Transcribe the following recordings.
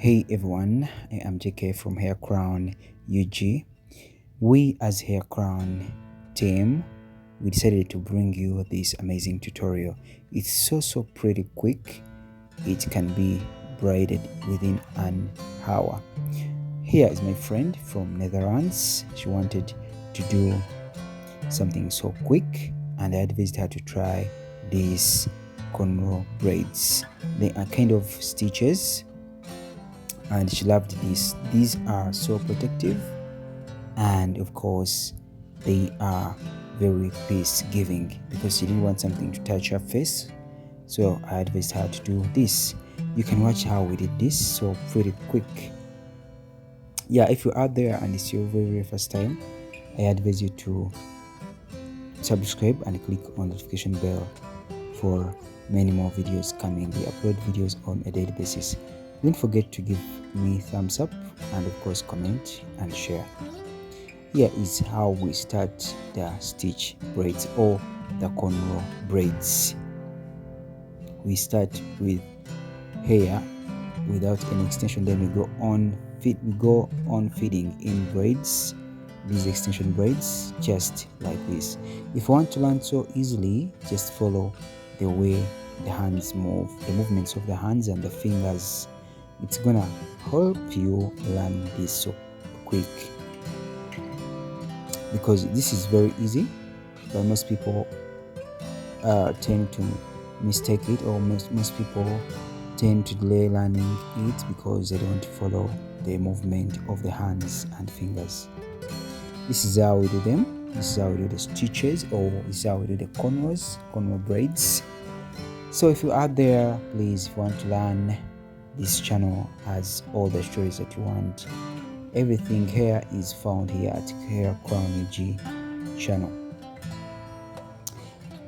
Hey everyone, I am JK from Hair Crown UG. We as Hair Crown team, we decided to bring you this amazing tutorial. It's so pretty quick. It can be braided within an hour. Here is my friend from Netherlands. She wanted to do something so quick and I advised her to try these cornrow braids. They are kind of stitches and she loved these are so protective, and of course they are very peace giving because she didn't want something to touch her face, so I advised her to do this. You can watch how we did this so pretty quick. Yeah, if you're out there and it's your very first time, I advise you to subscribe and click on the notification bell for many more videos coming. We upload videos on a daily basis. Don't forget to give me thumbs up and of course comment and share. Here is how we start the stitch braids or the cornrow braids. We start with hair without any extension, then we go on feeding in braids, these extension braids, just like this. If you want to learn so easily, just follow the way the hands move, the movements of the hands and the fingers. It's gonna help you learn this so quick because this is very easy, but most people tend to mistake it, or most people tend to delay learning it because they don't follow the movement of the hands and fingers. This is how we do them. This is how we do the stitches, or this is how we do the cornrow braids. So if you're out there, please, if you want to learn, this channel has all the stories that you want. Everything here is found here at Hair Crown UG channel.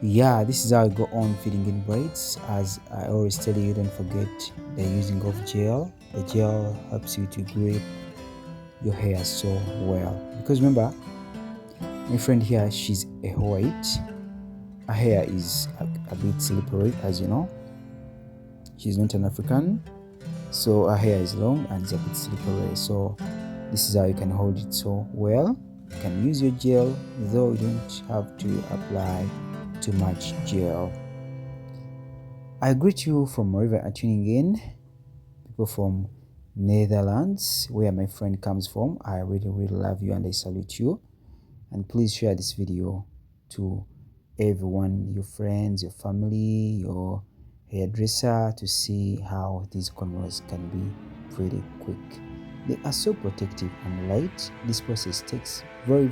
Yeah, this is how I go on feeding in braids. As I always tell you, don't forget the using of gel. The gel helps you to grip your hair so well, because remember, my friend here, she's a white. Her hair is a bit slippery, as you know. She's not an African, so her hair is long and it's a bit slippery. So this is how you can hold it so well. You can use your gel, though you don't have to apply too much gel. I greet you from wherever you're tuning in, people from Netherlands, where my friend comes from. I really love you and I salute you. And please share this video to everyone, your friends, your family, your hairdresser, to see how these cornrows can be pretty quick. They are so protective and light. This process takes very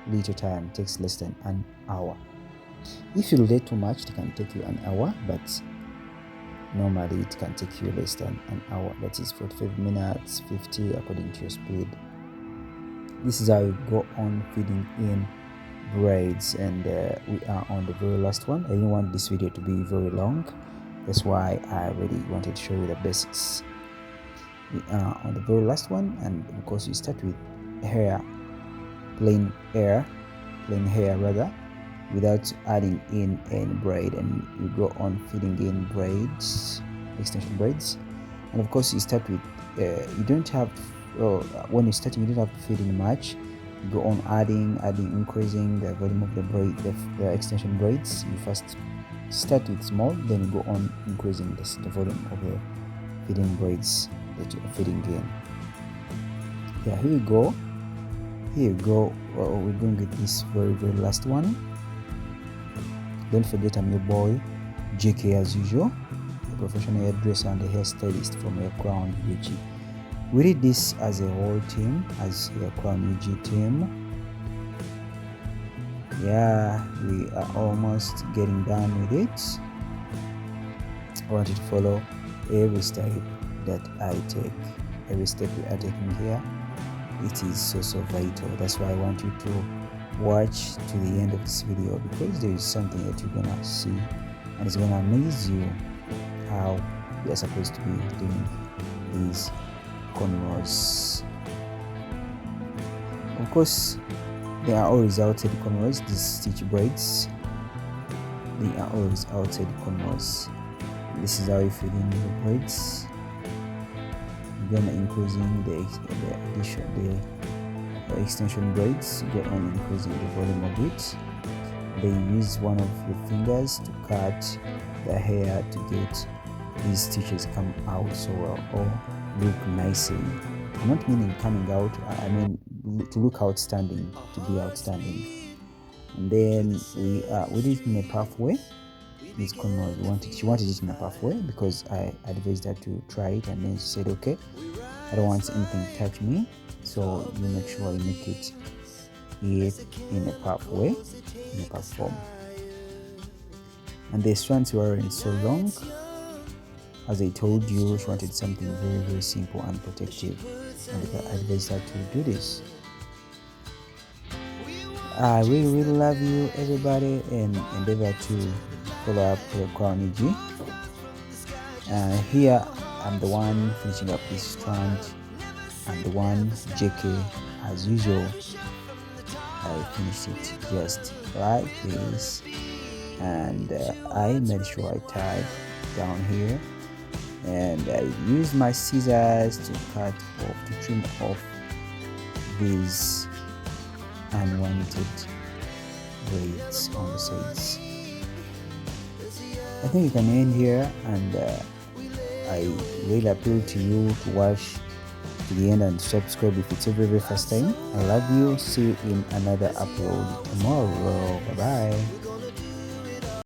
little time. It takes less than an hour. If you delay too much, it can take you an hour, but normally it can take you less than an hour. That is 45 minutes, 50 according to your speed. This is how you go on feeding in braids, and we are on the very last one. I didn't want this video to be very long, that's why I really wanted to show you the basics. We are on the very last one, and because you start with hair, plain hair rather, without adding in any braid, and you go on feeding in braids, extension braids. And of course you start with you don't have when you're starting, you don't have to feed in much. You go on adding, increasing the volume of the braid, the extension braids. You first start with small, then you go on increasing the volume of the feeding braids that you're feeding in. Yeah, here you go. We're going with this very last one. Don't forget, I'm your boy JK as usual, a professional hairdresser and a hairstylist from Hair Crown UG. We did this as a whole team, as Hair Crown UG team. Yeah, we are almost getting done with it. I want you to follow every step that I take. Every step we are taking here, it is so vital. That's why I want you to watch to the end of this video, because there is something that you're gonna see and it's gonna amaze you how we are supposed to be doing these cornrows. Of course, they are always outside cornrows. These stitch braids, they are always outside cornrows. This is how you feed in your braids. go on increasing the addition the extension braids, go on increasing the volume of it. Then use one of your fingers to cut the hair to get these stitches come out so well or look nicely. I'm not meaning coming out, I mean to look outstanding, to be outstanding. And then we did it in a puff way. Miss Cornrows she wanted it in a puff way because I advised her to try it, and then she said, okay, I don't want anything to touch me, so you make sure you make it in a puff way, in a puff form. And the strands weren't so long. As I told you, she wanted something very, very simple and protective, and I advised her to do this. I really, really love you, everybody, and endeavor to follow up the Crown EG. Here I'm the one finishing up this strand, and the one JK, as usual. I finished it just like this, and I made sure I tied down here, and I used my scissors to trim off these unwanted braids on the sides. I think you can end here, and I really appeal to you to watch to the end and subscribe if it's your very first time. I love you. See you in another upload tomorrow. Bye bye.